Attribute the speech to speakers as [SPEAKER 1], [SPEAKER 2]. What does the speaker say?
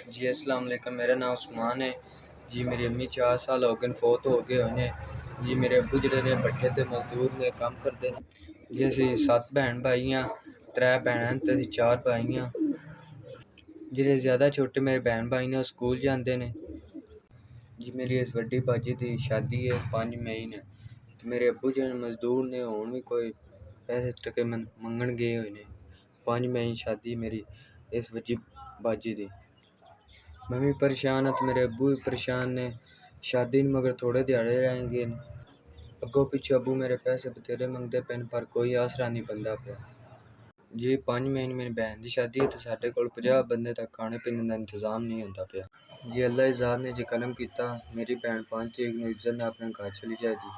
[SPEAKER 1] जी अस्सलाम वालेकुम, मेरा नाम उस्मान है जी। मेरी अम्मी 4 साल हो गए फोत हो गए होने जी। मेरे अब्बू जेह्ड़े ने भट्ठे ते मजदूर ने कम्म करदे ने जी। असीं 7 भैन भाई आं, 3 भैनां ते 4 भाई आं। जेह्ड़े ज़्यादा छोटे मेरे भैन भाई ने ओह् स्कूल जांदे ने जी। मेरी इस वड्डी भाजी दी शादी है 5 मई ने। मेरे अब्बू जेह्ड़े मजदूर ने हुण भी कोई पैसे टके मंगण गए होए ने। 5 मई शादी मेरी इस वड्डी भाजी दी। मैं भी परेशान हाँ ते मेरे अब्बू भी परेशान ने। शादी नूं मगर थोड़े दिहाड़े रह गए न। अग्गों पिच्छों अब्बू मेरे पैसे बथेरे मंगदे पे न पर कोई आसरा नहीं बनदा पिया जी। 5 मई नूं मेरी भैन दी शादी है ते साडे कोल 50 बंदे तक खाने पीने दा इंतजाम नहीं होंदा पिया जी। अल्लाह दी ज़ात ने जे करम कीता मेरी भैन 5 तरीक नूं इज्जत नाल अपने घर चली जाएगी।